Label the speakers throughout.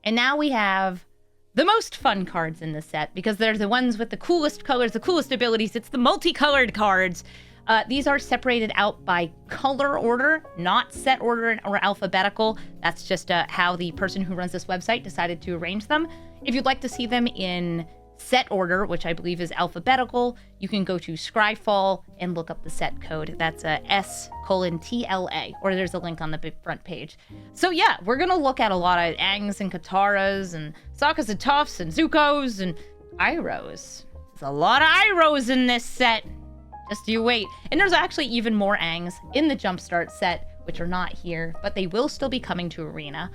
Speaker 1: And now we have the most fun cards in this set because they're the ones with the coolest colors, the coolest abilities. It's the multicolored cards. These are separated out by color order, not set order or alphabetical. That's just how the person who runs this website decided to arrange them. If you'd like to see them in set order, which I believe is alphabetical, you can go to Scryfall and look up the set code. That's S:TLA, or there's a link on the front page. So yeah, we're gonna look at a lot of Aangs and Kataras and Sokkas and Tophs and Zukos and Irohs. There's a lot of Irohs in this set. Just you wait. And there's actually even more Aangs in the Jumpstart set, which are not here, but they will still be coming to Arena.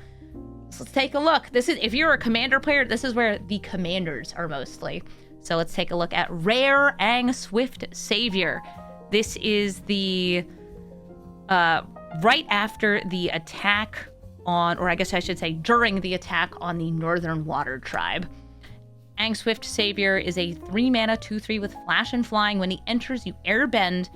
Speaker 1: So let's take a look. This is, if you're a commander player, this is where the commanders are mostly. So let's take a look at Rare Aang Swift Savior. This is the right after the attack on, or I guess I should say during the attack on the Northern Water Tribe. Aang Swift Savior is a 3-mana 2/3 with flash and flying. When he enters, you airbend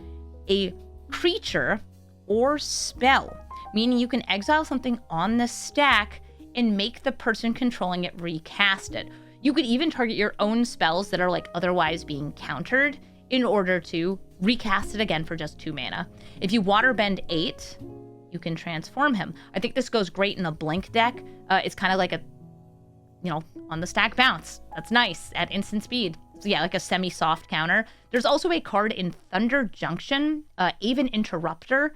Speaker 1: a creature or spell, meaning you can exile something on the stack and make the person controlling it recast it. You could even target your own spells that are like otherwise being countered in order to recast it again for just 2 mana. If you waterbend 8, you can transform him. I think this goes great in a blink deck. It's kind of like a, you know, on the stack bounce. That's nice at instant speed. So yeah, like a semi-soft counter. There's also a card in Thunder Junction, Aven Interrupter,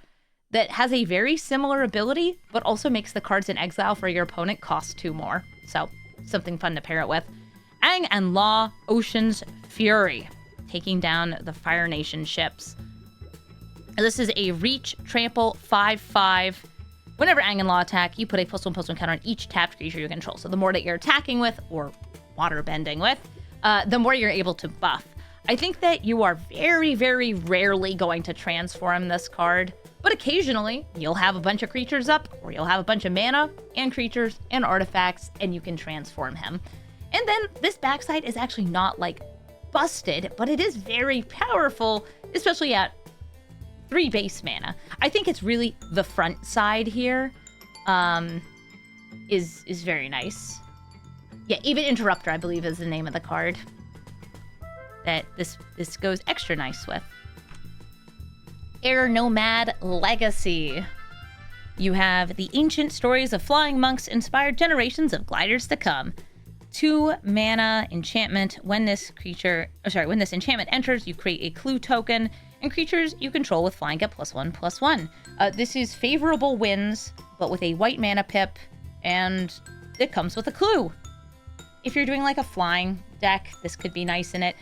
Speaker 1: that has a very similar ability, but also makes the cards in exile for your opponent cost 2 more. So, something fun to pair it with. Aang and Law, Ocean's Fury, taking down the Fire Nation ships. And this is a Reach, Trample, 5/5. Whenever Aang and Law attack, you put a +1/+1 counter on each tapped creature you control. So the more that you're attacking with, or waterbending with, the more you're able to buff. I think that you are very, very rarely going to transform this card, but occasionally you'll have a bunch of creatures up, or you'll have a bunch of mana and creatures and artifacts, and you can transform him. And then this backside is actually not like busted, but it is very powerful, especially at 3 base mana. I think it's really the front side here is very nice. Yeah, even Interrupter, I believe, is the name of the card that this goes extra nice with. Air Nomad Legacy. You have the ancient stories of flying monks inspired generations of gliders to come. 2 mana enchantment. When this enchantment enters, you create a clue token, and creatures you control with flying get +1/+1. This is favorable winds, but with a white mana pip, and it comes with a clue. If you're doing like a flying deck, this could be nice in it.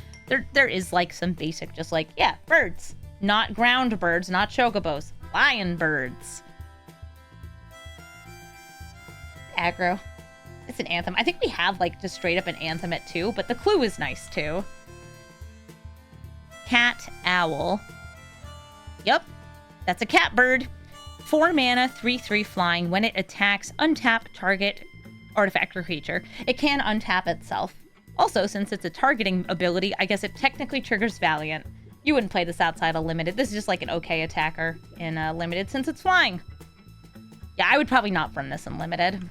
Speaker 1: There is like some basic, just like, yeah, birds. Not ground birds, not chocobos. Flying birds. Aggro. It's an anthem. I think we have like just straight up an anthem at 2, but the clue is nice too. Cat Owl. Yep, that's a cat bird. 4 mana, 3/3 flying. When it attacks, untap target artifact or creature. It can untap itself. Also, since it's a targeting ability, I guess it technically triggers Valiant. You wouldn't play this outside of Limited. This is just like an okay attacker in Limited since it's flying. Yeah, I would probably not run this in Limited.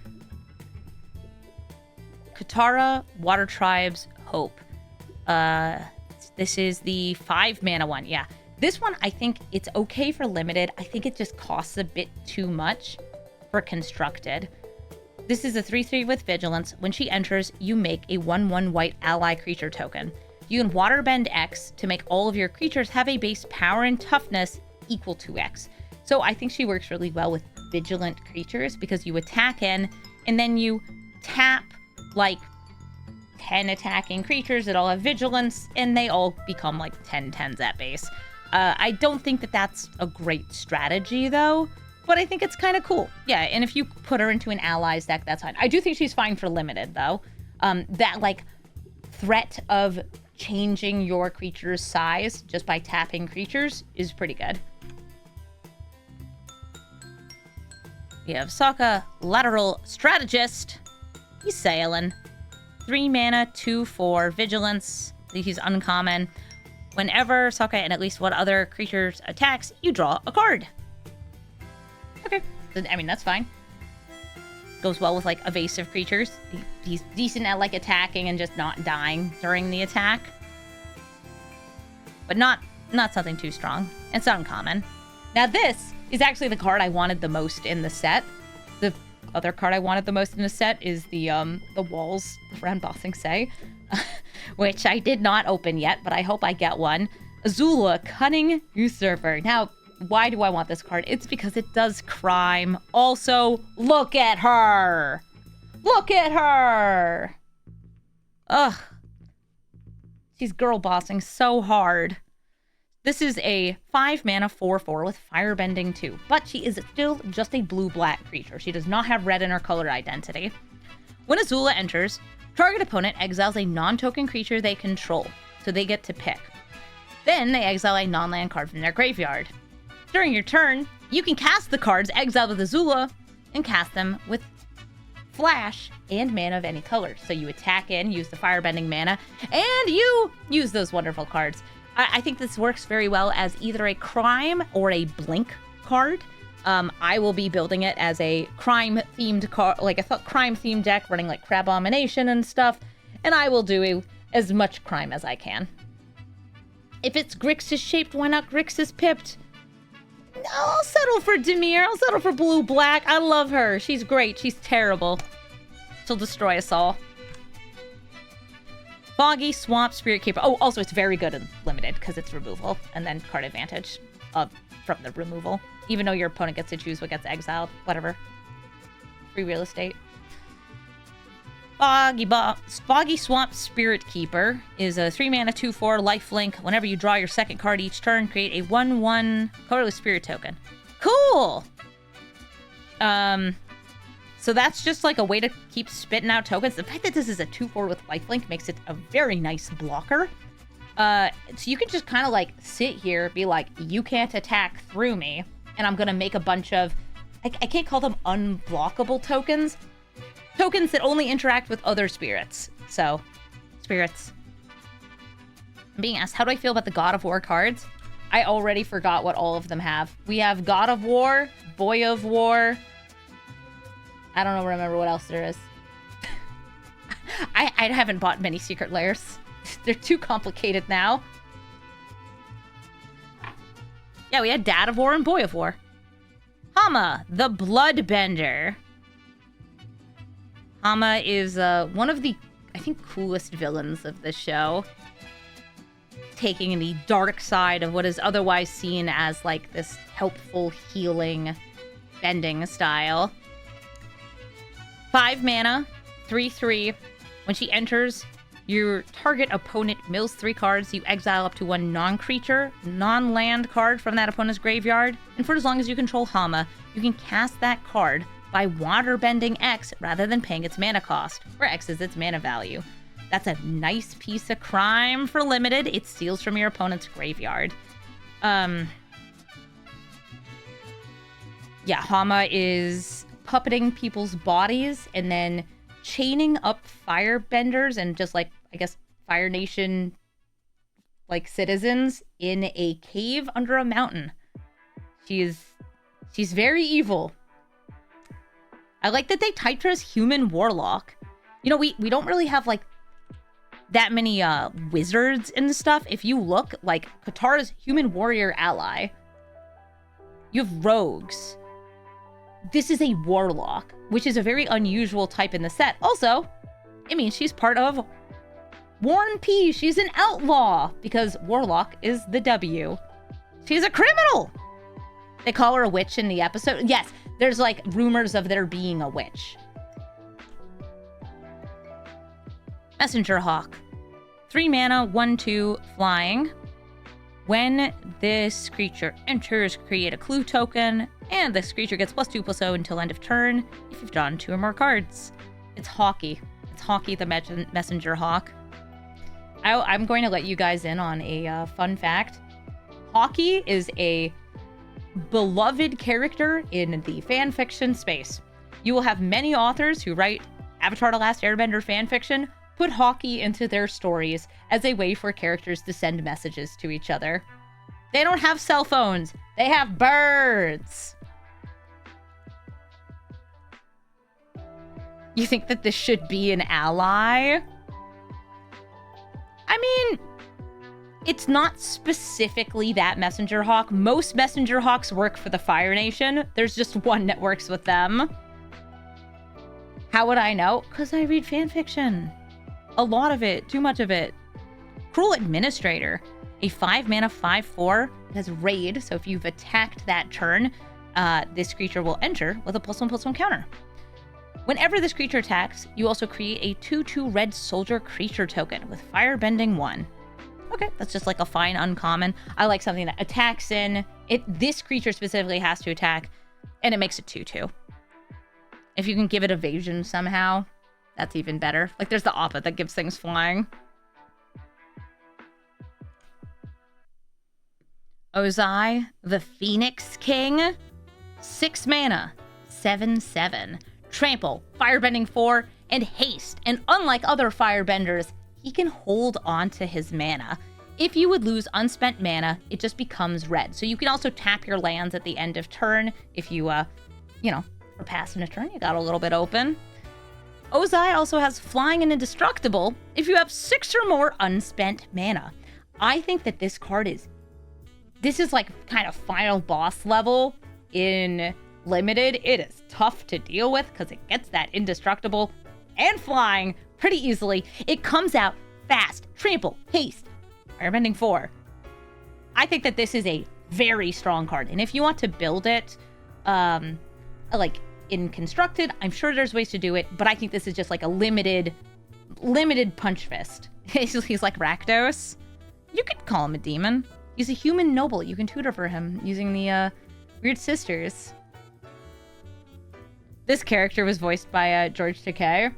Speaker 1: Katara, Water Tribe's Hope. This is the 5 mana one. Yeah, this one, I think it's okay for Limited. I think it just costs a bit too much for Constructed. This is a 3/3 with Vigilance. When she enters, you make a 1/1 white ally creature token. You can waterbend X to make all of your creatures have a base power and toughness equal to X. So I think she works really well with vigilant creatures because you attack in, and then you tap like 10 attacking creatures that all have vigilance, and they all become like 10/10s at base. I don't think that that's a great strategy though, but I think it's kind of cool. Yeah, and if you put her into an allies deck, that's fine. I do think she's fine for Limited though. That like threat of changing your creature's size just by tapping creatures is pretty good. We have Sokka, Lateral Strategist. He's sailing. 3 mana, 2/4 vigilance. He's uncommon. Whenever Sokka and at least one other creature's attacks, you draw a card. Okay, I mean, that's fine. goes well with, like, evasive creatures. He's decent at, like, attacking and just not dying during the attack. But not something too strong. It's uncommon. Now, this is actually the card I wanted the most in the set. The other card I wanted the most in the set is the Walls Round Bossing Say, which I did not open yet, but I hope I get one. Azoula, Cunning Usurper. Now, why do I want this card? It's because it does crime. Also, look at her! Look at her! Ugh. She's girl bossing so hard. This is a 5-mana 4/4 with firebending 2, but she is still just a blue-black creature. She does not have red in her color identity. When Azoula enters, target opponent exiles a non-token creature they control, so they get to pick. Then they exile a non-land card from their graveyard. During your turn, you can cast the cards exiled with Azoula and cast them with flash and mana of any color. So you attack in, use the firebending mana, and you use those wonderful cards. I think this works very well as either a crime or a blink card. I will be building it as a crime-themed card, like a crime-themed deck, running like Crabomination and stuff, and I will do as much crime as I can. If it's Grixis shaped, why not Grixis pipped? I'll settle for Dimir. I'll settle for blue-black. I love her. She's great. She's terrible. She'll destroy us all. Foggy Swamp Spirit Keeper. Oh, also it's very good and limited because it's removal and then card advantage from the removal. Even though your opponent gets to choose what gets exiled. Whatever. Free real estate. Foggy Swamp Spirit Keeper is a 3-mana 2/4 lifelink. Whenever you draw your second card each turn, create a 1/1 colorless spirit token. Cool! So that's just like a way to keep spitting out tokens. The fact that this is a 2/4 with lifelink makes it a very nice blocker. So you can just kind of like sit here, be like, you can't attack through me, and I'm gonna make a bunch of, I can't call them unblockable tokens. Tokens that only interact with other spirits. So, spirits. I'm being asked, how do I feel about the God of War cards? I already forgot what all of them have. We have God of War, Boy of War. I don't remember what else there is. I haven't bought many Secret Lairs. They're too complicated now. Yeah, we had Dad of War and Boy of War. Hama, the Bloodbender. Hama is one of the, I think, coolest villains of the show. Taking the dark side of what is otherwise seen as, like, this helpful, healing, bending style. 5 mana, 3/3. When she enters, your target opponent mills 3 cards. You exile up to 1 non-creature, non-land card from that opponent's graveyard. And for as long as you control Hama, you can cast that card by waterbending X rather than paying its mana cost, where X is its mana value. That's a nice piece of crime for limited. It steals from your opponent's graveyard. Yeah, Hama is puppeting people's bodies and then chaining up firebenders and just, like, I guess, Fire Nation, like, citizens in a cave under a mountain. She's very evil. I like that they typed her as human warlock. You know, we don't really have, like, that many wizards and stuff. If you look, like, Katara's human warrior ally. You have rogues. This is a warlock, which is a very unusual type in the set. Also, it means she's part of War and Peace. She's an outlaw because warlock is the W. She's a criminal. They call her a witch in the episode. Yes, there's, like, rumors of there being a witch. Messenger Hawk. 3 mana, 1/2, flying. When this creature enters, create a clue token, and this creature gets +2/+0 until end of turn if you've drawn 2 or more cards. It's Hawky. It's Hawky the Messenger Hawk. I'm going to let you guys in on a fun fact. Hawky is a beloved character in the fanfiction space. You will have many authors who write Avatar: The Last Airbender fanfiction put Hawky into their stories as a way for characters to send messages to each other. They don't have cell phones. They have birds. You think that this should be an ally? I mean, it's not specifically that Messenger Hawk. Most Messenger Hawks work for the Fire Nation. There's just one that works with them. How would I know? Because I read fanfiction. A lot of it. Too much of it. Cruel Administrator. A 5-mana 5/4. It has Raid, so if you've attacked that turn, this creature will enter with a +1/+1 counter. Whenever this creature attacks, you also create a 2/2 red soldier creature token with Firebending 1. Okay, that's just like a fine uncommon. I like something that attacks in. This creature specifically has to attack, and it makes it 2/2. If you can give it evasion somehow, that's even better. Like, there's the Oppa that gives things flying. Ozai, the Phoenix King. 6 mana, 7/7. Trample, Firebending 4, and Haste. And unlike other Firebenders, he can hold on to his mana. If you would lose unspent mana, it just becomes red. So you can also tap your lands at the end of turn if you, are passing a turn. You got a little bit open. Ozai also has Flying and Indestructible if you have 6 or more unspent mana. I think that this card this is like kind of final boss level in Limited. It is tough to deal with because it gets that Indestructible and Flying pretty easily. It comes out fast. Trample, Haste, Airbending 4. I think that this is a very strong card. And if you want to build it, like in Constructed, I'm sure there's ways to do it, but I think this is just like a limited punch fist. He's like Rakdos. You could call him a demon. He's a human noble. You can tutor for him using the Weird Sisters. This character was voiced by George Takei.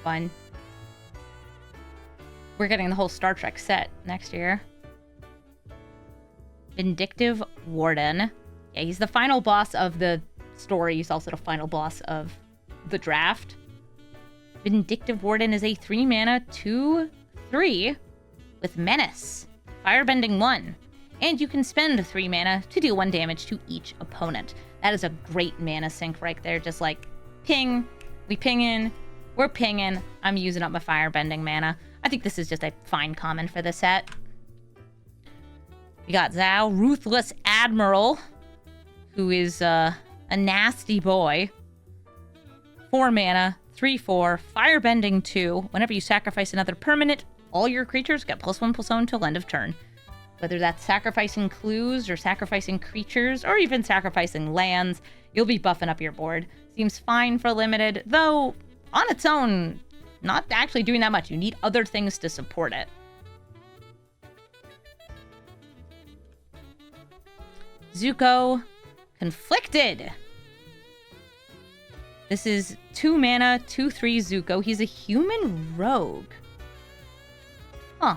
Speaker 1: Fun. We're getting the whole Star Trek set next year. Vindictive Warden. Yeah, he's the final boss of the story. He's also the final boss of the draft. Vindictive Warden is a 3-mana 2/3 with Menace, Firebending 1. And you can spend 3 mana to deal 1 damage to each opponent. That is a great mana sink right there. Just like, ping, we ping in, we're pinging, I'm using up my Firebending mana. I think this is just a fine common for the set. We got Zhao, Ruthless Admiral, who is a nasty boy. 4 mana, 3/4, Firebending 2. Whenever you sacrifice another permanent, all your creatures get +1/+1 till end of turn. Whether that's sacrificing clues or sacrificing creatures or even sacrificing lands, you'll be buffing up your board. Seems fine for Limited, though on its own, not actually doing that much. You need other things to support it. Zuko, Conflicted. This is 2 mana, 2/3 Zuko. He's a human rogue. Huh.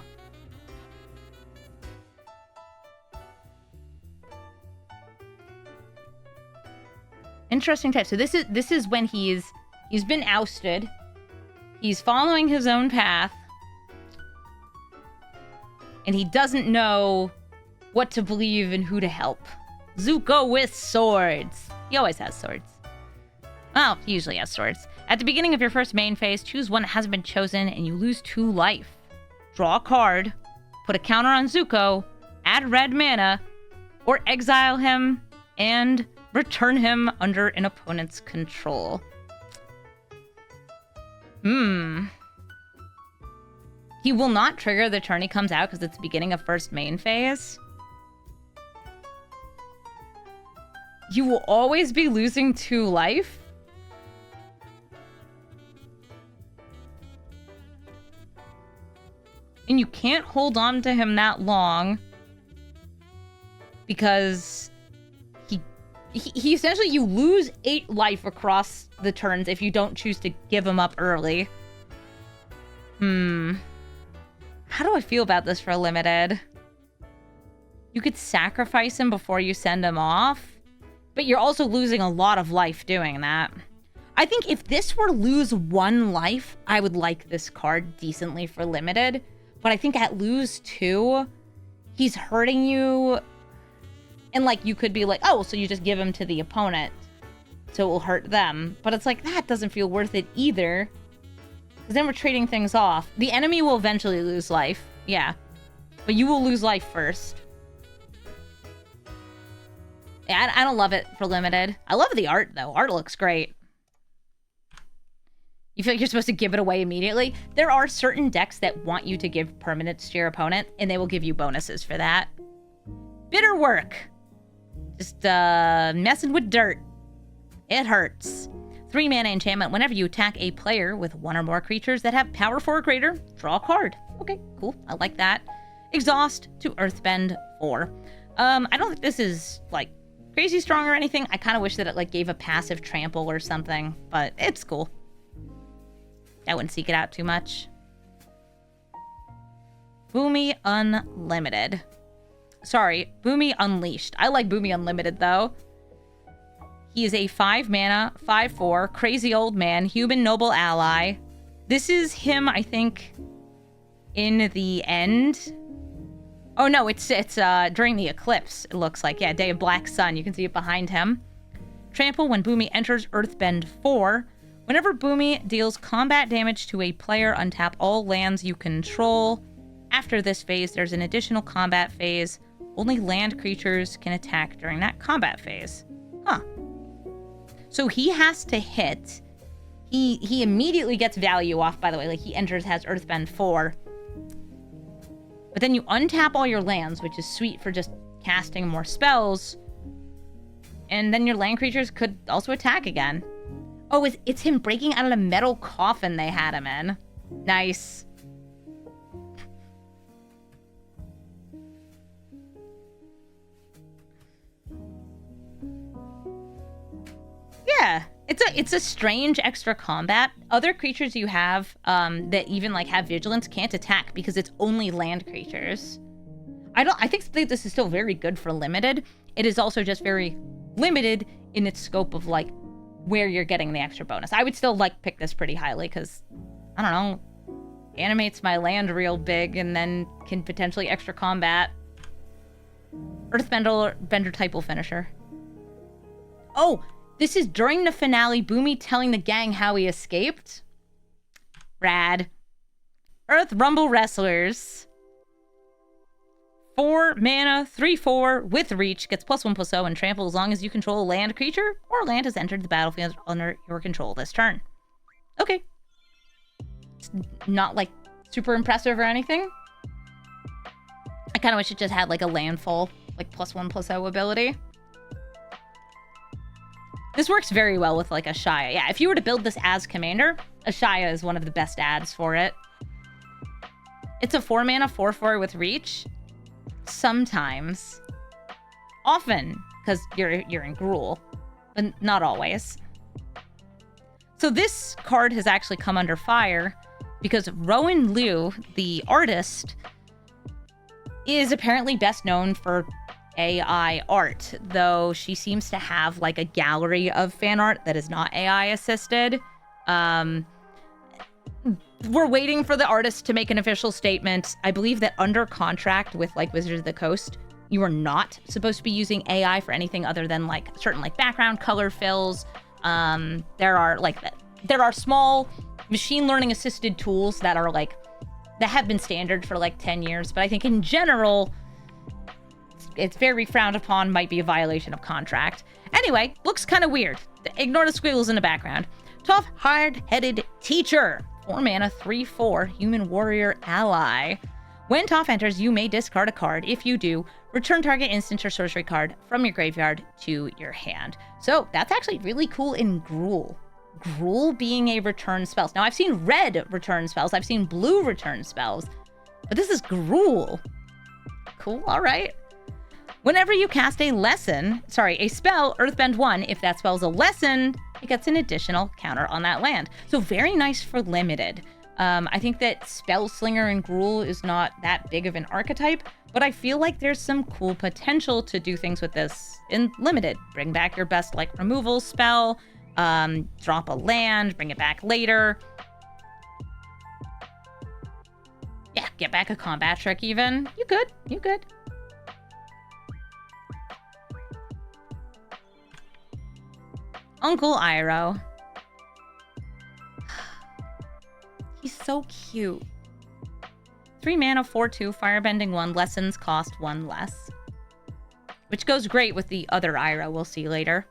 Speaker 1: Interesting type. So this is when he's been ousted. He's following his own path. And he doesn't know what to believe and who to help. Zuko with swords. He always has swords. Well, he usually has swords. At the beginning of your first main phase, choose one that hasn't been chosen and you lose 2 life. Draw a card, put a counter on Zuko, add red mana, or exile him and return him under an opponent's control. He will not trigger the turn he comes out because it's the beginning of first main phase. You will always be losing 2 life. And you can't hold on to him that long because he essentially, you lose 8 life across the turns if you don't choose to give him up early. How do I feel about this for Limited? You could sacrifice him before you send him off, but you're also losing a lot of life doing that. I think if this were lose 1 life, I would like this card decently for Limited. But I think at lose 2, he's hurting you. And, like, you could be like, oh, so you just give him to the opponent. so it will hurt them. But it's like, that doesn't feel worth it either. Because then we're trading things off. The enemy will eventually lose life. Yeah. But you will lose life first. Yeah, I don't love it for limited. I love the art, though. Art looks great. You feel like you're supposed to give it away immediately? There are certain decks that want you to give permanents to your opponent, and they will give you bonuses for that. Bitter work. Just messing with dirt. It hurts. 3 mana enchantment. Whenever you attack a player with 1 or more creatures that have power 4 or greater, draw a card. Okay, cool. I like that. Exhaust to Earthbend 4. I don't think this is, like, crazy strong or anything. I kind of wish that it, like, gave a passive trample or something, but it's cool. I wouldn't seek it out too much. Bumi Unlimited. Sorry, Bumi Unleashed. I like Bumi Unlimited, though. He is a 5 mana, 5/4, crazy old man, human noble ally. This is him, I think, in the end. Oh, no, it's during the eclipse, it looks like. Yeah, Day of Black Sun. You can see it behind him. Trample when Bumi enters Earthbend 4. Whenever Bumi deals combat damage to a player, untap all lands you control. After this phase, there's an additional combat phase. Only land creatures can attack during that combat phase. Huh. So he has to hit. He immediately gets value off, by the way. Like, he enters, has Earthbend 4. But then you untap all your lands, which is sweet for just casting more spells. And then your land creatures could also attack again. Oh, it's him breaking out of the metal coffin they had him in. Nice. Yeah, it's a strange extra combat. Other creatures you have that even like have vigilance can't attack because it's only land creatures. I think this is still very good for limited. It is also just very limited in its scope of like where you're getting the extra bonus. I would still like pick this pretty highly because, I don't know, animates my land real big and then can potentially extra combat. Earthbender type will finisher. Oh, this is during the finale, Bumi telling the gang how he escaped. Rad. Earth Rumble Wrestlers. 4 mana, 3/4 with reach, gets +1/+0 and trample as long as you control a land creature or land has entered the battlefield under your control this turn. Okay. It's not like super impressive or anything. I kind of wish it just had like a landfall, like +1/+0 ability. This works very well with like a Shia. Yeah, if you were to build this as commander, a Shia is one of the best adds for it. It's a 4 mana, 4/4 with reach. Sometimes. Often, because you're in Gruul, but not always. So this card has actually come under fire because Rowan Liu, the artist, is apparently best known for AI art, though she seems to have like a gallery of fan art that is not AI assisted. We're waiting for the artist to make an official statement. I believe that under contract with like Wizards of the Coast, you are not supposed to be using AI for anything other than like certain like background color fills. There are small machine learning assisted tools that are like that have been standard for like 10 years, but I think in general it's very frowned upon, might be a violation of contract. Anyway, looks kind of weird. Ignore the squiggles in the background. Toph, hard-headed teacher. 4 mana, 3/4, human warrior ally. When Toph enters, you may discard a card. If you do, return target instant or sorcery card from your graveyard to your hand. So that's actually really cool in Gruul. Gruul being a return spell. Now, I've seen red return spells. I've seen blue return spells. But this is Gruul. Cool, all right. Whenever you cast a spell, Earthbend 1, if that spell's a lesson, it gets an additional counter on that land. So very nice for limited. I think that Spellslinger in Gruul is not that big of an archetype, but I feel like there's some cool potential to do things with this in limited. Bring back your best like removal spell, drop a land, bring it back later. Yeah, get back a combat trick even. You good. Uncle Iroh. He's so cute. 3 mana, 4/2, firebending 1, lessons cost 1 less. Which goes great with the other Iroh we'll see later.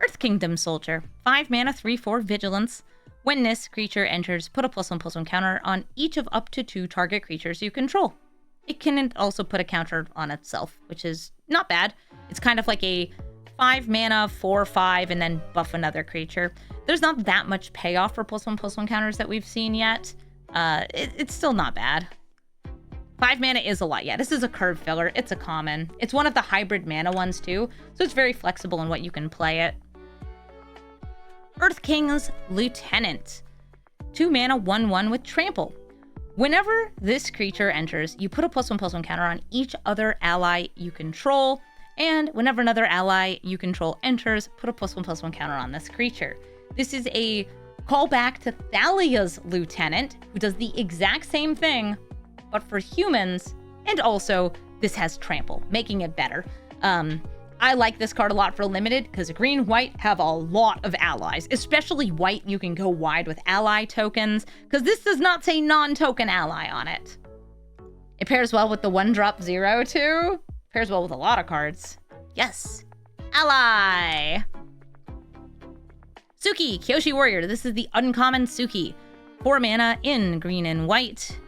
Speaker 1: Earth Kingdom Soldier. 5 mana, 3/4, vigilance. When this creature enters, put a +1/+1 counter on each of up to 2 target creatures you control. It can also put a counter on itself, which is not bad. It's kind of like a 5 mana, 4/5, and then buff another creature. There's not that much payoff for +1/+1 counters that we've seen yet. It's still not bad. 5 mana is a lot. Yeah, this is a curve filler. It's a common. It's one of the hybrid mana ones too, so it's very flexible in what you can play it. Earth King's Lieutenant. 2 mana, 1/1 with trample. Whenever this creature enters, you put a +1/+1 counter on each other ally you control, and whenever another ally you control enters, put a +1/+1 counter on this creature. This is a callback to Thalia's Lieutenant, who does the exact same thing, but for humans, and also this has trample, making it better. I like this card a lot for limited because green and white have a lot of allies, especially white. You can go wide with ally tokens because this does not say non-token ally on it. It pairs well with the 1-drop 0 too. Pairs well with a lot of cards. Yes, ally. Suki, Kyoshi Warrior. This is the uncommon Suki. 4 mana in green and white.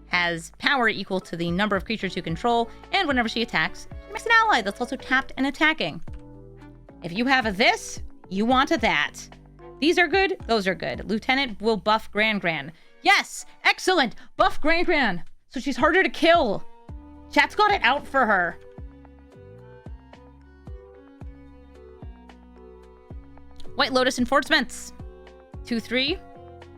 Speaker 1: Has power equal to the number of creatures you control, and whenever she attacks, she makes an ally that's also tapped and attacking. If you have a this, you want a that. These are good, those are good. Lieutenant will buff Gran Gran. Yes, excellent, buff Gran Gran, so she's harder to kill. Chat's got it out for her. White Lotus Enforcements. 2/3,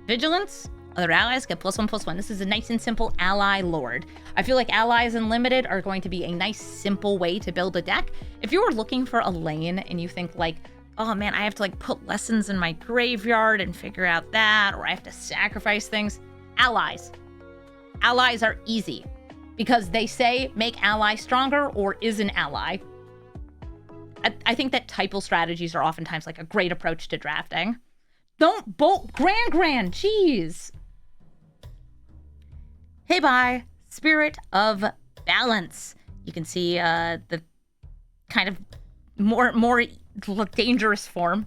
Speaker 1: vigilance. Other allies get +1/+1. This is a nice and simple ally lord. I feel like allies in limited are going to be a nice, simple way to build a deck. If you were looking for a lane and you think like, oh man, I have to like put lessons in my graveyard and figure out that, or I have to sacrifice things, allies. Allies are easy because they say make ally stronger or is an ally. I think that typal strategies are oftentimes like a great approach to drafting. Don't bolt Gran, jeez. Hey, bye. Spirit of Balance. You can see the kind of more dangerous form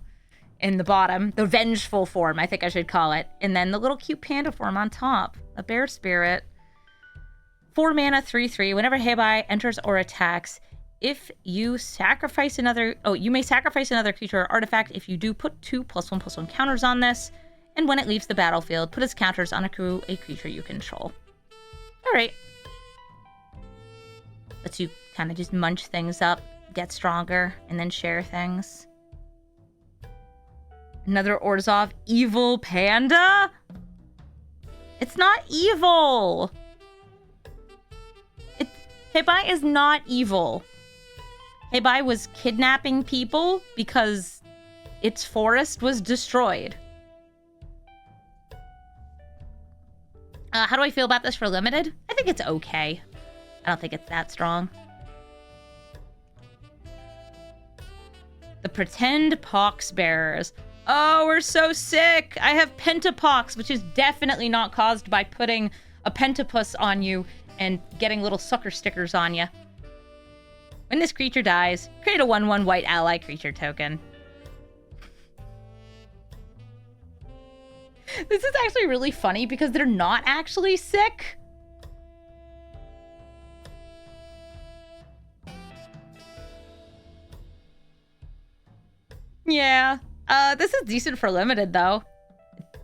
Speaker 1: in the bottom. The vengeful form, I think I should call it. And then the little cute panda form on top. A bear spirit. 4 mana, 3/3. Whenever Heibai enters or attacks, if you sacrifice another... Oh, you may sacrifice another creature or artifact. If you do, put 2 +1/+1 counters on this. And when it leaves the battlefield, put its counters on a creature you control. Alright. Lets you kind of just munch things up, get stronger, and then share things. Another Orzhov evil panda? It's not evil! Heibai is not evil. Heibai was kidnapping people because its forest was destroyed. How do I feel about this for limited? I think it's okay. I don't think it's that strong. The Pretend Pox Bearers. Oh, we're so sick. I have Pentapox, which is definitely not caused by putting a Pentapus on you and getting little sucker stickers on you. When this creature dies, create a 1/1 white ally creature token. This is actually really funny because they're not actually sick. Yeah. This is decent for limited, though.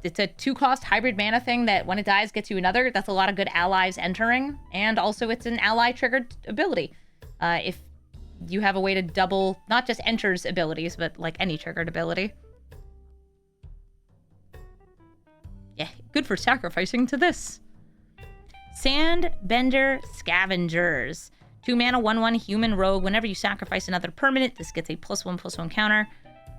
Speaker 1: It's a 2-cost hybrid mana thing that when it dies gets you another. That's a lot of good allies entering. And also it's an ally-triggered ability. If you have a way to double, not just enters abilities, but like any triggered ability. Yeah, good for sacrificing to this. Sandbender Scavengers. 2 mana, 1/1 human rogue. Whenever you sacrifice another permanent, this gets a +1/+1 counter.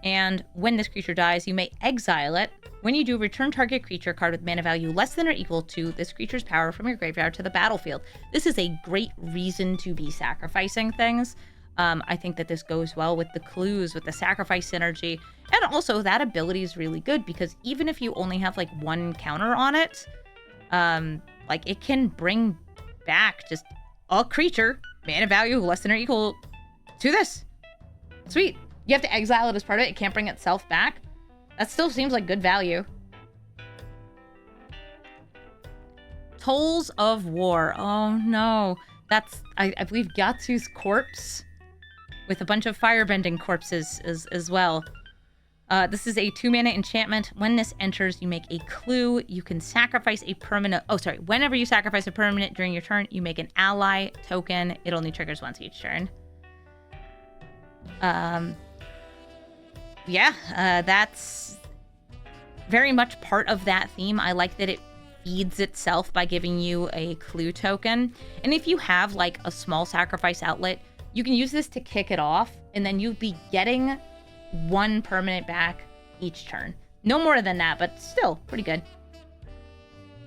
Speaker 1: And when this creature dies, you may exile it. When you do, return target creature card with mana value less than or equal to this creature's power from your graveyard to the battlefield. This is a great reason to be sacrificing things. I think that this goes well with the clues, with the sacrifice synergy. And also, that ability is really good because even if you only have, like, one counter on it, like, it can bring back just a creature, mana value less than or equal to this. Sweet. You have to exile it as part of it. It can't bring itself back. That still seems like good value. Tolls of War. Oh, no. That's, I believe, Gatsu's corpse with a bunch of firebending corpses as well. This is a 2-mana enchantment. When this enters, you make a clue. You can sacrifice a permanent... Oh, sorry. Whenever you sacrifice a permanent during your turn, you make an ally token. It only triggers once each turn. Yeah, that's very much part of that theme. I like that it feeds itself by giving you a clue token. And if you have, like, a small sacrifice outlet, you can use this to kick it off, and then you'll be getting one permanent back each turn. No more than that, but still pretty good.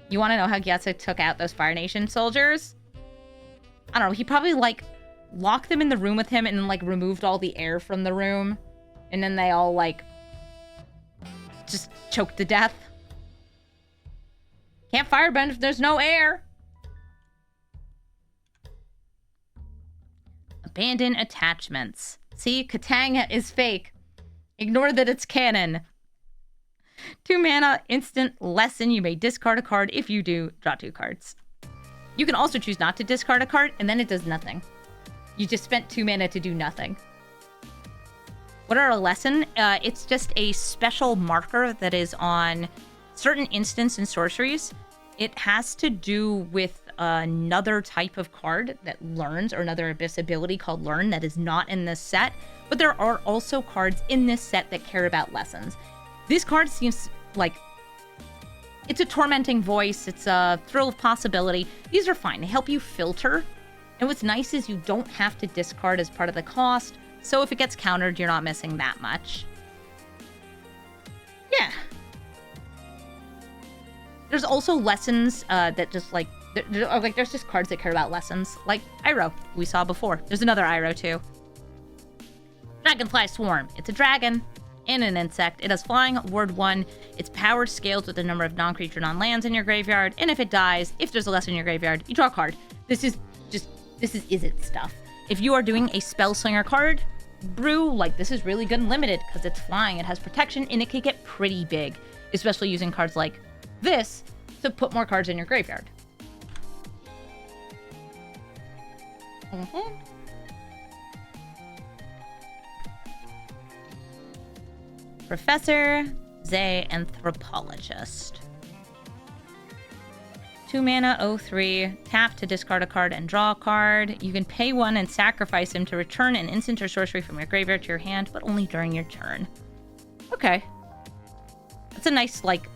Speaker 1: You want to know how Gyatso took out those Fire Nation soldiers? I don't know. He probably, like, locked them in the room with him and then, like, removed all the air from the room. And then they all, like, just choked to death. Can't firebend if there's no air. Abandon attachments. See, Katang is fake. Ignore that it's canon. 2 mana, instant lesson. You may discard a card. If you do, draw 2 cards. You can also choose not to discard a card, and then it does nothing. You just spent 2 mana to do nothing. What are a lesson? It's just a special marker that is on certain instants and sorceries. It has to do with another type of card that learns, or another Abyss ability called Learn that is not in this set. But there are also cards in this set that care about lessons. This card seems like it's a tormenting voice. It's a thrill of possibility. These are fine. They help you filter. And what's nice is you don't have to discard as part of the cost. So if it gets countered, you're not missing that much. Yeah. There's also lessons that just, like, there's just cards that care about lessons. Like Iroh, we saw before. There's another Iroh, too. Dragonfly Swarm. It's a dragon and an insect. It has flying, ward 1. Its power scales with the number of non-creature non-lands in your graveyard. And if it dies, if there's a lesson in your graveyard, you draw a card. This is it stuff. If you are doing a Spellslinger card brew, like, this is really good and limited because it's flying, it has protection, and it can get pretty big, especially using cards like this to put more cards in your graveyard. Professor Zay, Anthropologist. 2 mana, 0/3. Tap to discard a card and draw a card. You can pay 1 and sacrifice him to return an instant or sorcery from your graveyard to your hand, but only during your turn. Okay. That's a nice, like,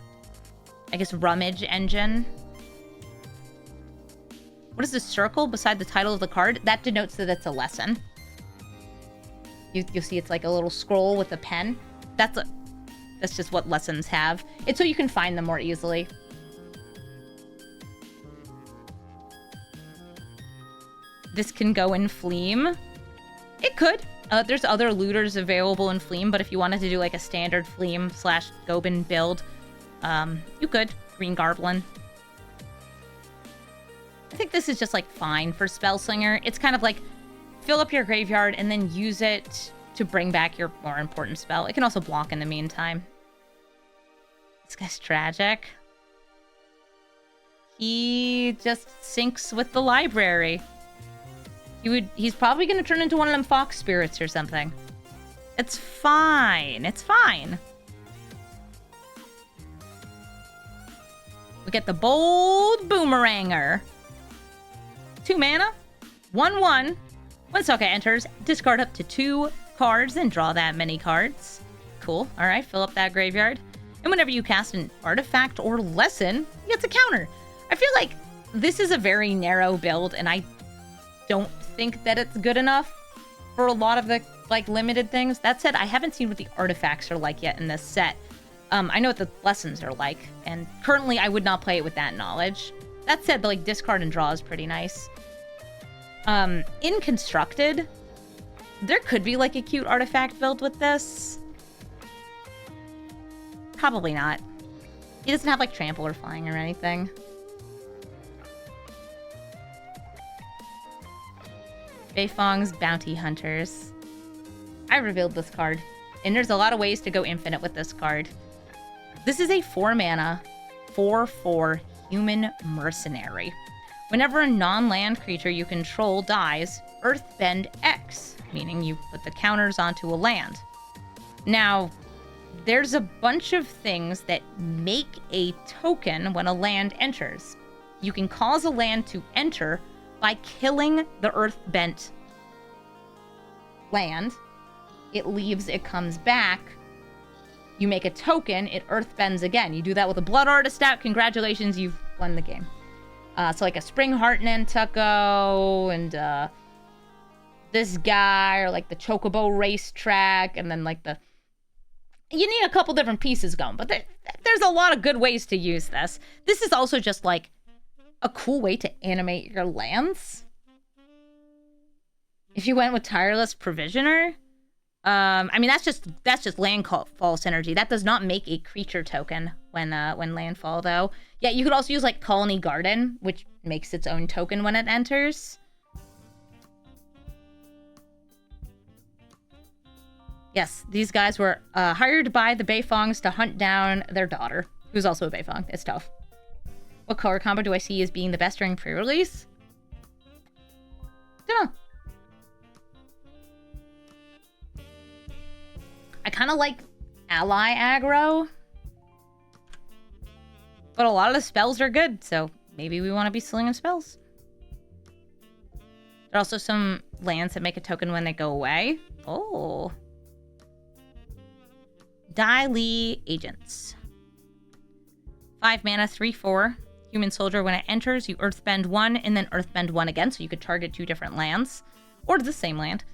Speaker 1: I guess, rummage engine. What is the circle beside the title of the card? That denotes that it's a lesson. You'll see it's like a little scroll with a pen. That's just what lessons have. It's so you can find them more easily. This can go in Fleam. It could. There's other looters available in Fleam, but if you wanted to do like a standard Fleam / Gobin build, you could. Green Goblin. I think this is just like fine for Spellslinger. It's kind of like fill up your graveyard and then use it to bring back your more important spell. It can also block in the meantime. This guy's tragic. He just syncs with the library. He's probably going to turn into one of them fox spirits or something. It's fine. It's fine. We get the bold boomeranger. 2 mana, 1/1. When Sokka enters, discard up to 2 cards and draw that many cards. Cool. All right, fill up that graveyard. And whenever you cast an artifact or lesson, he gets a counter. I feel like this is a very narrow build, and I don't think that it's good enough for a lot of the like limited things. That said, I haven't seen what the artifacts are like yet in this set. I know what the lessons are like, and currently I would not play it with that knowledge. That said, the like discard and draw is pretty nice. In Constructed, There could be like a cute artifact built with this. Probably not. He doesn't have like trample or flying or anything. Beifong's Bounty Hunters. I revealed this card, and there's a lot of ways to go infinite with this card. This is a 4-mana, 4/4 human mercenary. Whenever a non-land creature you control dies, Earthbend X, meaning you put the counters onto a land. Now, there's a bunch of things that make a token when a land enters. You can cause a land to enter by killing the Earthbent land. It leaves, it comes back. You make a token, it Earthbends again. You do that with a Blood Artist out. Congratulations, you've won the game. So like a Spring Heart Nantucko and this guy, or like the Chocobo Racetrack, and then like the... You need a couple different pieces going, but there's a lot of good ways to use this. This is also just like a cool way to animate your lands. If you went with Tireless Provisioner, I mean that's just landfall synergy. That does not make a creature token when landfall though. Yeah, you could also use like Colony Garden, which makes its own token when it enters. Yes, these guys were hired by the Beifongs to hunt down their daughter, who's also a Beifong. It's Toph. What color combo do I see as being the best during pre-release? Dunno. I kind of like ally aggro. But a lot of the spells are good, so maybe we want to be slinging spells. There are also some lands that make a token when they go away. Oh. Dai Li Agents. 5 mana, 3/4. Human Soldier. When it enters, you Earthbend 1 and then Earthbend 1 again, so you could target 2 different lands. Or the same land.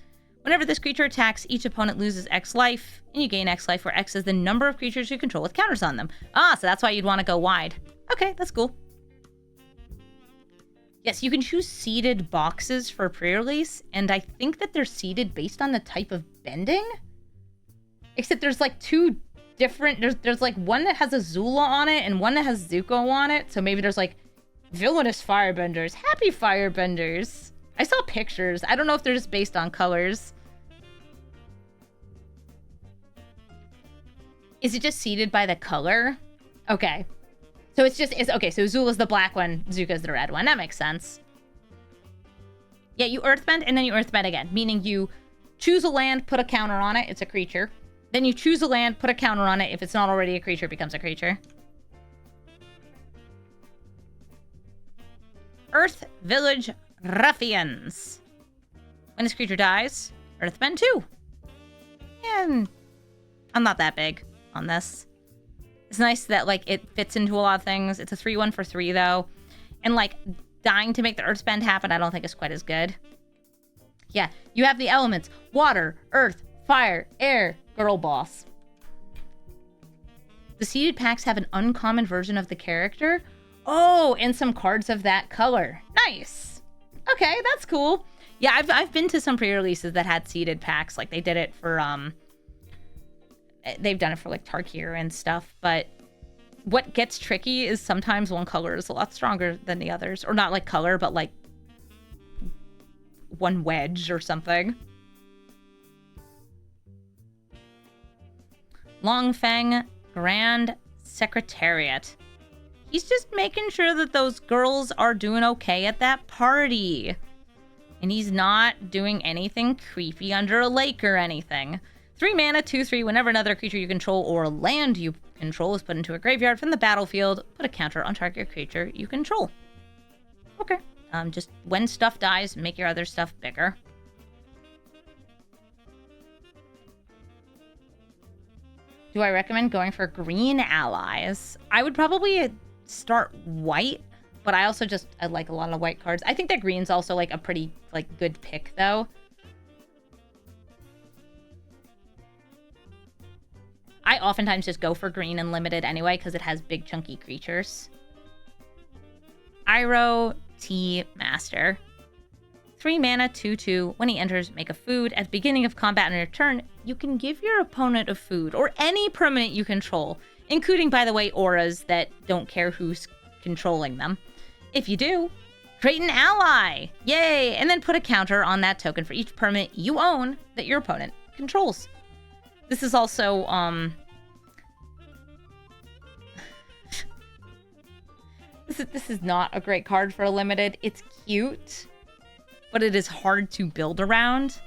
Speaker 1: Whenever this creature attacks, each opponent loses X life, and you gain X life, where X is the number of creatures you control with counters on them. Ah, so that's why you'd want to go wide. Okay, that's cool. Yes, you can choose seeded boxes for pre-release, and I think that they're seeded based on the type of bending. Except there's like 2 different... There's like one that has Azoula on it and one that has Zuko on it. So maybe there's like villainous firebenders, happy firebenders. I saw pictures. I don't know if they're just based on colors. Is it just seeded by the color? Okay. So it's okay, so Azula's the black one, Zuko's the red one. That makes sense. Yeah, you Earthbend and then you Earthbend again. Meaning you choose a land, put a counter on it, it's a creature. Then you choose a land, put a counter on it. If it's not already a creature, it becomes a creature. Earth Village Ruffians. When this creature dies, Earthbend 2. And I'm not that big on this. It's nice that like it fits into a lot of things. It's a 3/1 for 3 though. And like dying to make the Earthbend happen, I don't think is quite as good. Yeah, you have the elements. Water, earth, fire, air, girl boss. The seeded packs have an uncommon version of the character. Oh, and some cards of that color. Nice. Okay, that's cool. Yeah, I've been to some pre-releases that had seeded packs. Like they did it for they've done it for like Tarkir and stuff. But what gets tricky is sometimes one color is a lot stronger than the others, or not like color, but like one wedge or something. Longfeng Grand Secretariat. He's just making sure that those girls are doing okay at that party. And he's not doing anything creepy under a lake or anything. 3 mana, 2/3. Whenever another creature you control or land you control is put into a graveyard from the battlefield, put a counter on target creature you control. Okay. Just when stuff dies, make your other stuff bigger. Do I recommend going for green allies? I would probably start white, but I also I like a lot of white cards. I think that green's also like a pretty like good pick though. I oftentimes just go for green and limited anyway because it has big chunky creatures. Iroh T Master. 3 mana, 2/2. When he enters, make a food. At the beginning of combat on your turn, you can give your opponent a food, or any permanent you control, including, by the way, auras that don't care who's controlling them. If you do, create an ally! Yay! And then put a counter on that token for each permanent you own that your opponent controls. This is also, This is not a great card for a limited. It's cute, but it is hard to build around.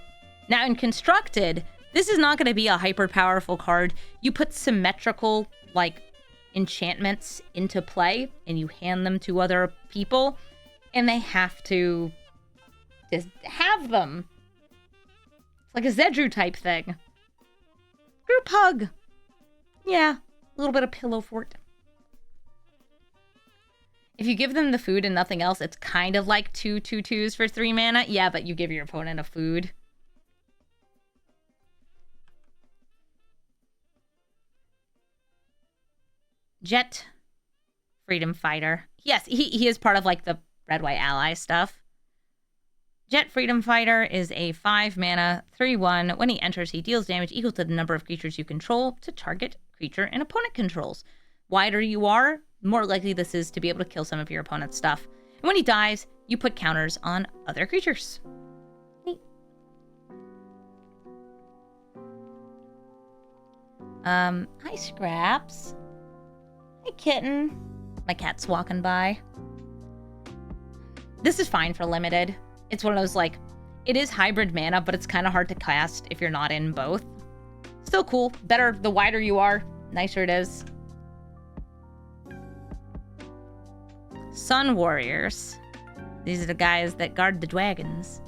Speaker 1: Now, in Constructed, this is not going to be a hyper-powerful card. You put symmetrical, like, enchantments into play, and you hand them to other people, and they have to just have them. It's like a Zedru type thing. Group hug. Yeah, a little bit of pillow fort. If you give them the food and nothing else, it's kind of like 2 2/2s for 3 mana. Yeah, but you give your opponent a food. Jet. Freedom Fighter. Yes, he is part of like the red-white ally stuff. Jet Freedom Fighter is a 5 mana, 3/1. When he enters, he deals damage equal to the number of creatures you control to target creature and opponent controls. Wider you are, more likely this is to be able to kill some of your opponent's stuff. And when he dies, you put counters on other creatures. Neat. Hi, Scraps. Hi, kitten. My cat's walking by. This is fine for limited. It's one of those, like, it is hybrid mana, but it's kind of hard to cast if you're not in both. Still cool. Better, the wider you are, nicer it is. Sun Warriors. These are the guys that guard the dragons.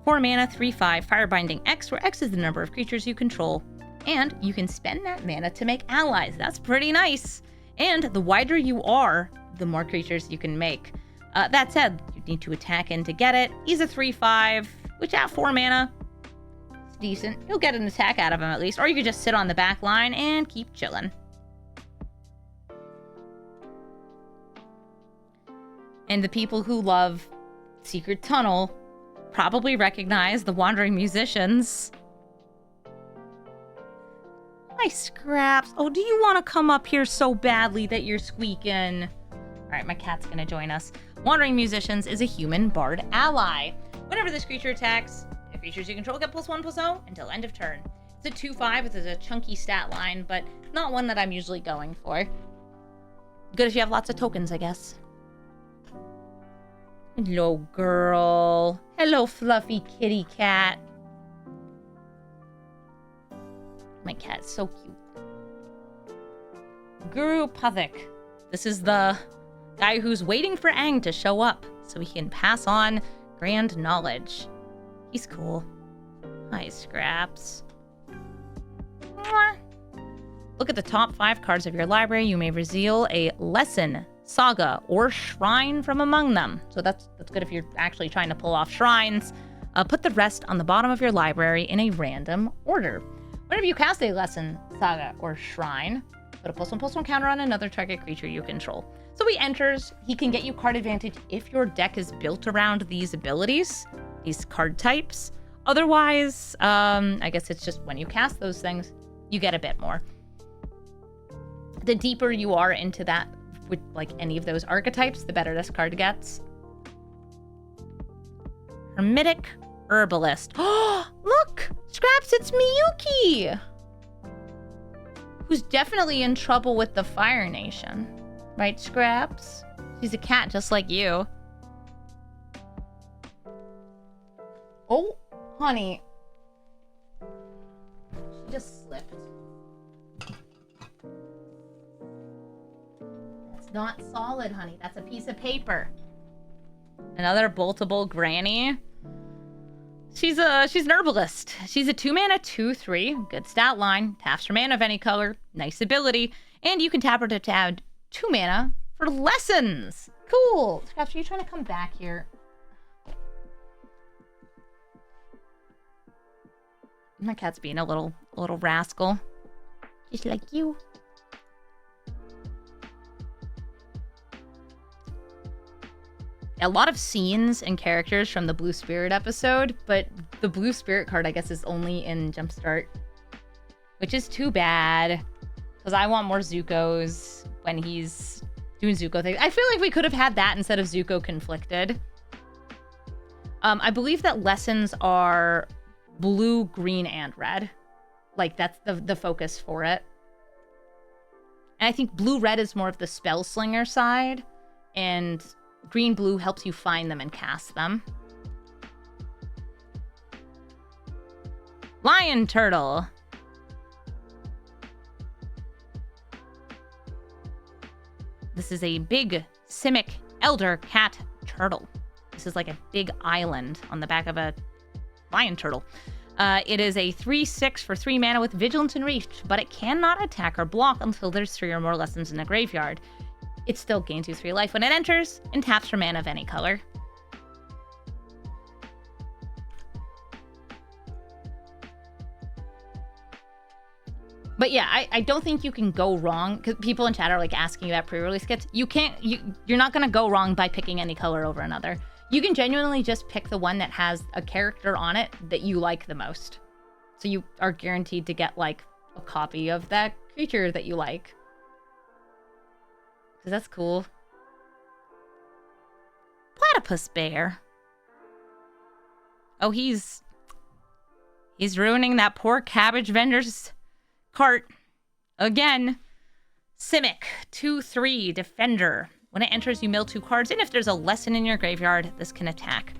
Speaker 1: 4 mana, 3/5, Firebinding X, where X is the number of creatures you control. And you can spend that mana to make allies. That's pretty nice. And the wider you are, the more creatures you can make. That said, you need to attack in to get it. He's a 3/5, which at 4 mana, it's decent. You'll get an attack out of him at least. Or you could just sit on the back line and keep chilling. And the people who love Secret Tunnel probably recognize the Wandering Musicians. Hi, Scraps. Oh, do you want to come up here so badly that you're squeaking? All right, my cat's going to join us. Wandering Musicians is a human bard ally. Whenever this creature attacks, the creatures you control get +1/+0 until end of turn. It's a 2/5. It's a chunky stat line, but not one that I'm usually going for. Good if you have lots of tokens, I guess. Hello, girl. Hello, fluffy kitty cat. My cat's so cute. Guru Pathik. This is the guy who's waiting for Aang to show up so he can pass on grand knowledge. He's cool. Hi, Scraps. Mwah. Look at the top 5 cards of your library. You may reveal a lesson, saga, or shrine from among them. So that's good if you're actually trying to pull off shrines. Put the rest on the bottom of your library in a random order. Whenever you cast a lesson, saga, or shrine, put a +1/+1 counter on another target creature you control. So he enters, he can get you card advantage if your deck is built around these abilities, these card types. Otherwise, I guess it's just when you cast those things, you get a bit more. The deeper you are into that, with like any of those archetypes, the better this card gets. Hermetic Herbalist. Oh, look! Scraps, it's Miyuki! Who's definitely in trouble with the Fire Nation. Right, Scraps? She's a cat just like you. Oh, honey. She just slipped. That's not solid, honey. That's a piece of paper. Another boltable granny. She's an herbalist. She's a 2 mana, 2/3. Good stat line. Taps her mana of any color. Nice ability. And you can tap her to add 2 mana for lessons. Cool. Scraps, are you trying to come back here? My cat's being a little rascal. Just like you. a lot of scenes and characters from the Blue Spirit episode, but the Blue Spirit card, I guess, is only in Jumpstart, which is too bad, because I want more Zukos when he's doing Zuko things. I feel like we could have had that instead of Zuko Conflicted. I believe that lessons are blue, green, and red. Like, that's the focus for it. And I think blue-red is more of the spell slinger side, and green-blue helps you find them and cast them. Lion turtle. This is a big Simic elder cat turtle. This is like a big island on the back of a lion turtle. It is a 3/6 for 3 mana with Vigilance and Reach, but it cannot attack or block until there's 3 or more lessons in the graveyard. It still gains you 3 life when it enters, and taps for mana of any color. But yeah, I don't think you can go wrong, because people in chat are like asking you about pre-release kits. You're not gonna go wrong by picking any color over another. You can genuinely just pick the one that has a character on it that you like the most. So you are guaranteed to get like a copy of that creature that you like. Because that's cool. Platypus bear. Oh, he's ruining that poor cabbage vendor's cart again. Simic 2/3 defender. When it enters, you mill 2 cards, and if there's a lesson in your graveyard, this can attack.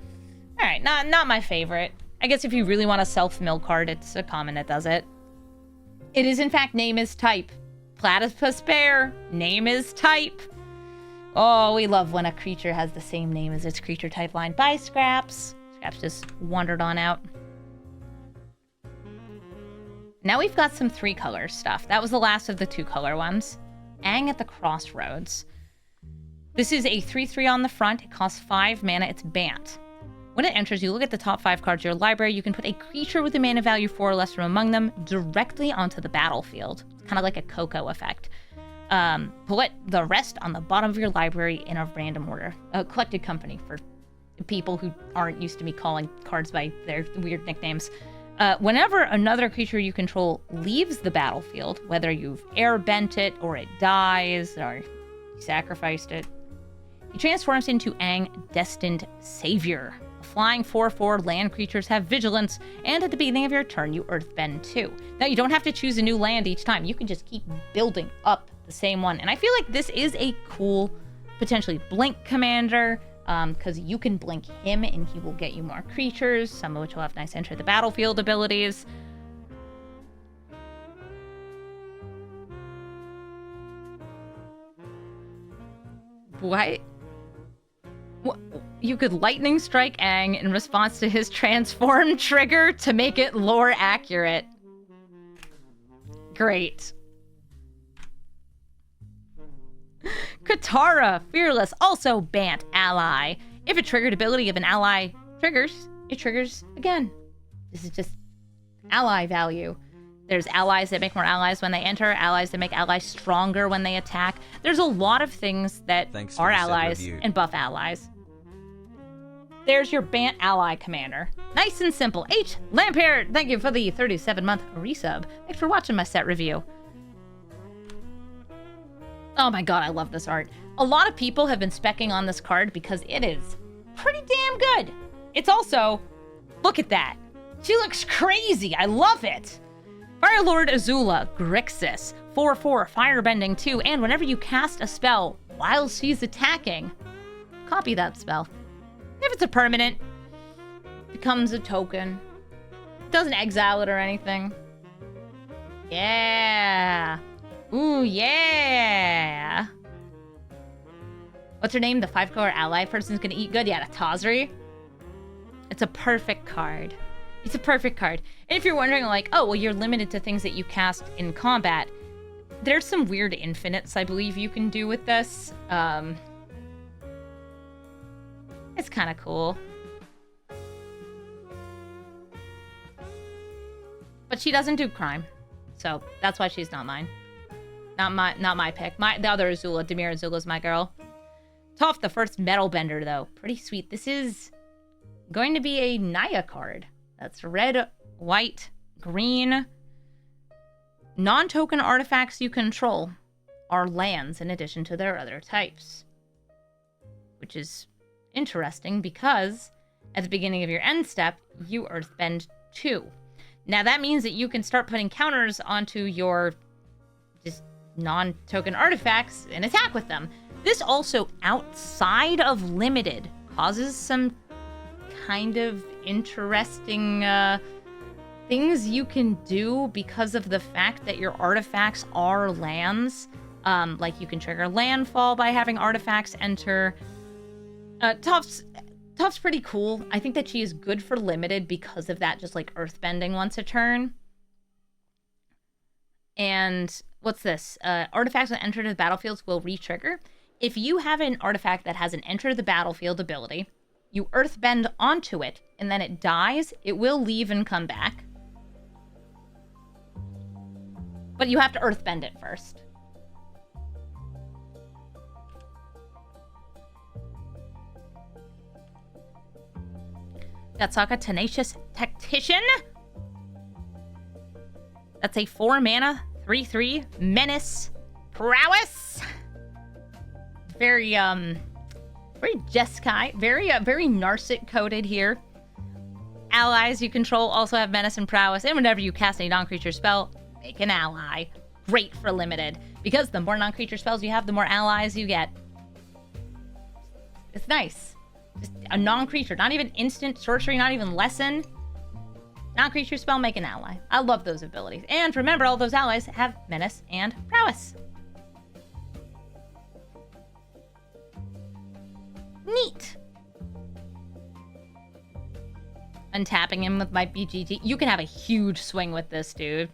Speaker 1: All right, not my favorite. I guess if you really want a self-mill card, it's a common that does it. It is, in fact, name is type. Platypus bear, name is type. Oh, we love when a creature has the same name as its creature type line. Bye, Scraps. Scraps just wandered on out. Now we've got some 3-color stuff. That was the last of the 2-color ones. Aang at the Crossroads. This is a 3/3 on the front. It costs 5 mana. It's Bant. When it enters, you look at the top 5 cards of your library. You can put a creature with a mana value 4 or less from among them directly onto the battlefield. It's kind of like a Coco effect. Put the rest on the bottom of your library in a random order. A collected company for people who aren't used to me calling cards by their weird nicknames. Whenever another creature you control leaves the battlefield, whether you've airbent it or it dies or you sacrificed it, he transforms into Aang, Destined Savior. Flying 4/4 land creatures have vigilance, and at the beginning of your turn, you earthbend 2. Now, you don't have to choose a new land each time. You can just keep building up the same one. And I feel like this is a cool, potentially blink commander, because you can blink him and he will get you more creatures, some of which will have nice enter the battlefield abilities. What? You could lightning strike Aang in response to his transform trigger to make it lore accurate. Great. Katara, Fearless, also Bant ally. If a triggered ability of an ally triggers, it triggers again. This is just ally value. There's allies that make more allies when they enter, allies that make allies stronger when they attack. There's a lot of things that are allies and buff allies. There's your Bant ally commander. Nice and simple. H. Lampert, thank you for the 37-month resub. Thanks for watching my set review. Oh my god, I love this art. A lot of people have been specking on this card because it is pretty damn good. It's also, look at that. She looks crazy. I love it. Firelord Azula, Grixis, 4/4, firebending 2, and whenever you cast a spell while she's attacking, copy that spell. If it's a permanent, becomes a token. Doesn't exile it or anything. Yeah. Ooh, yeah. What's her name? The 5-color ally person's gonna eat good? Yeah, the Tazri. It's a perfect card. It's a perfect card. And if you're wondering, like, oh, well, you're limited to things that you cast in combat, there's some weird infinites I believe you can do with this. It's kind of cool. But she doesn't do crime. So that's why she's not mine. Not my pick. The other Azula, Demir Azula's my girl. Toph, the first metalbender, though. Pretty sweet. This is going to be a Naya card. That's red, white, green. Non-token artifacts you control are lands in addition to their other types. Which is interesting because at the beginning of your end step, you earthbend 2. Now that means that you can start putting counters onto your just non-token artifacts and attack with them. This also, outside of limited, causes some kind of interesting things you can do because of the fact that your artifacts are lands. Like you can trigger landfall by having artifacts enter. Toph's pretty cool. I think that she is good for limited because of that, just like earthbending once a turn. And what's this? Artifacts when entered the battlefields will re-trigger. If you have an artifact that has an enter the battlefield ability, you earthbend onto it, and then it dies, it will leave and come back. But you have to earthbend it first. Got Sokka, Tenacious Tactician. That's a 4-mana, 3/3, Menace, Prowess. Very Jeskai, very Narset coded here. Allies you control also have Menace and Prowess, and whenever you cast a non-creature spell, make an ally. Great for limited, because the more non-creature spells you have, the more allies you get. It's nice. Just a non-creature, not even instant sorcery, not even lesson. Non-creature spell, make an ally. I love those abilities. And remember, all those allies have Menace and Prowess. Neat. Untapping him with my BGG. You can have a huge swing with this dude.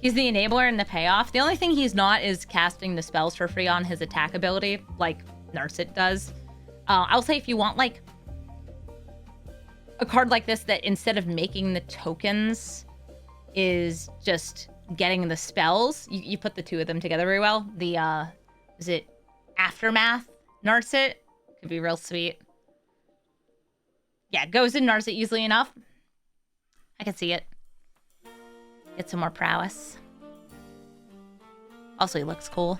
Speaker 1: He's the enabler and the payoff. The only thing he's not is casting the spells for free on his attack ability, like Narset does. I'll say if you want, like, a card like this that instead of making the tokens is just getting the spells, you put the two of them together very well. The, is it Aftermath Narset? Could be real sweet. Yeah, it goes in Narset easily enough. I can see it. Get some more prowess. Also, he looks cool.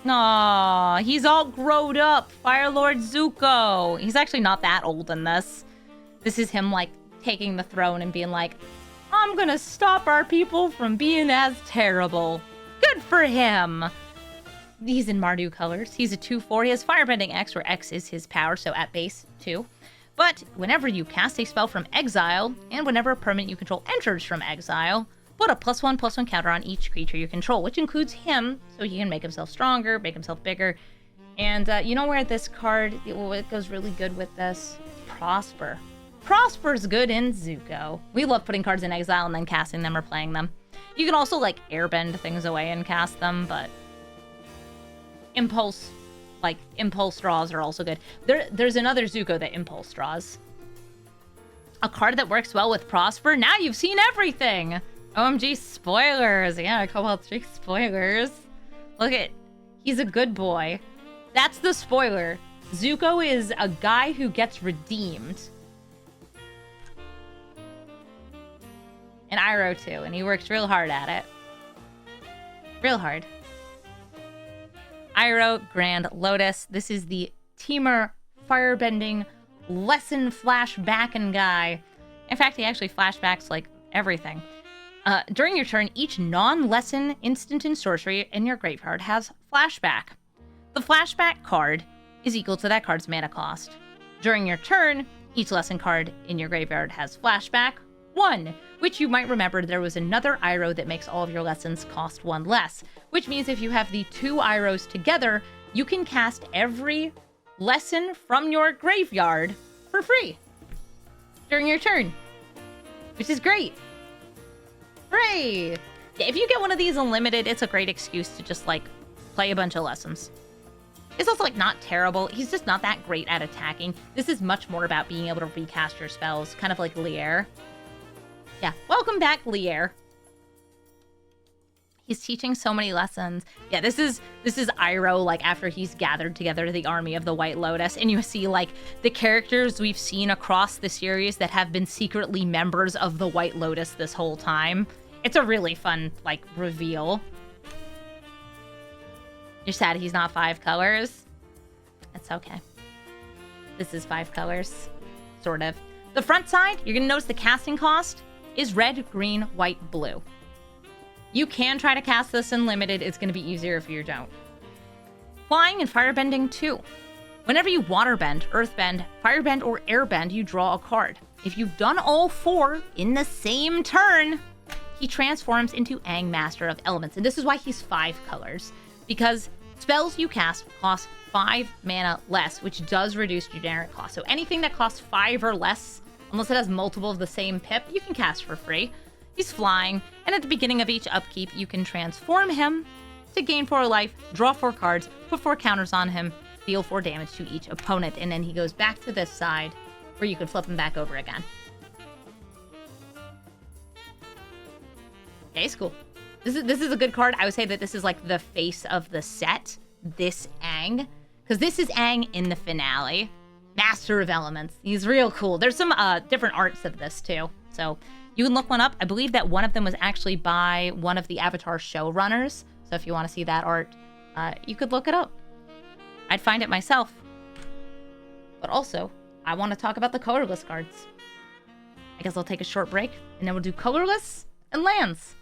Speaker 1: Aww, he's all growed up. Fire Lord Zuko. He's actually not that old in this. This is him, like, taking the throne and being like, I'm gonna stop our people from being as terrible. Good for him. He's in Mardu colors. He's a 2/4. He has Firebending X, where X is his power, so at base 2. But whenever you cast a spell from exile, and whenever a permanent you control enters from exile, put a +1/+1 counter on each creature you control, which includes him, so he can make himself stronger, make himself bigger. And you know where this card, it goes really good with this? Prosper. Prosper's good in Zuko. We love putting cards in exile and then casting them or playing them. You can also, like, airbend things away and cast them, but impulse draws are also good. There's another Zuko that impulse draws. A card that works well with Prosper. Now you've seen everything. OMG spoilers. Yeah, Cobalt Streak spoilers. Look at, he's a good boy. That's the spoiler. Zuko is a guy who gets redeemed. And Iroh too, and he works real hard at it. Real hard. Iroh, Grand Lotus. This is the Teamer Firebending Lesson Flashbackin' guy. In fact, he actually flashbacks, like, everything. During your turn, each non-lesson instant and sorcery in your graveyard has flashback. The flashback card is equal to that card's mana cost. During your turn, each lesson card in your graveyard has flashback 1, which you might remember there was another Iroh that makes all of your lessons cost 1 less, which means if you have the 2 Irohs together, you can cast every lesson from your graveyard for free during your turn, which is great. Hooray! Yeah, if you get one of these unlimited, it's a great excuse to just, like, play a bunch of lessons. It's also, like, not terrible. He's just not that great at attacking. This is much more about being able to recast your spells, kind of like Lier. Yeah, welcome back, Lier. He's teaching so many lessons. Yeah, this is Iroh, like, after he's gathered together the army of the White Lotus, and you see, like, the characters we've seen across the series that have been secretly members of the White Lotus this whole time. It's a really fun, like, reveal. You're sad he's not 5 colors? It's okay. This is 5 colors. Sort of. The front side, you're gonna notice the casting cost is red, green, white, blue. You can try to cast this in limited. It's going to be easier if you don't. Flying and firebending too. Whenever you waterbend, earthbend, firebend, or airbend, you draw a card. If you've done all 4 in the same turn, he transforms into Aang, Master of Elements. And this is why he's 5 colors. Because spells you cast cost 5 mana less, which does reduce generic cost. So anything that costs 5 or less, unless it has multiple of the same pip, you can cast for free. He's flying, and at the beginning of each upkeep, you can transform him to gain 4 life, draw 4 cards, put 4 counters on him, deal 4 damage to each opponent, and then he goes back to this side, where you can flip him back over again. Okay, it's cool. This is a good card. I would say that this is like the face of the set, this Aang, because this is Aang in the finale. Master of Elements. He's real cool. There's some different arts of this, too, so you can look one up. I believe that one of them was actually by one of the Avatar showrunners. So if you want to see that art, you could look it up. I'd find it myself. But also, I want to talk about the colorless cards. I guess I'll take a short break, and then we'll do colorless and lands.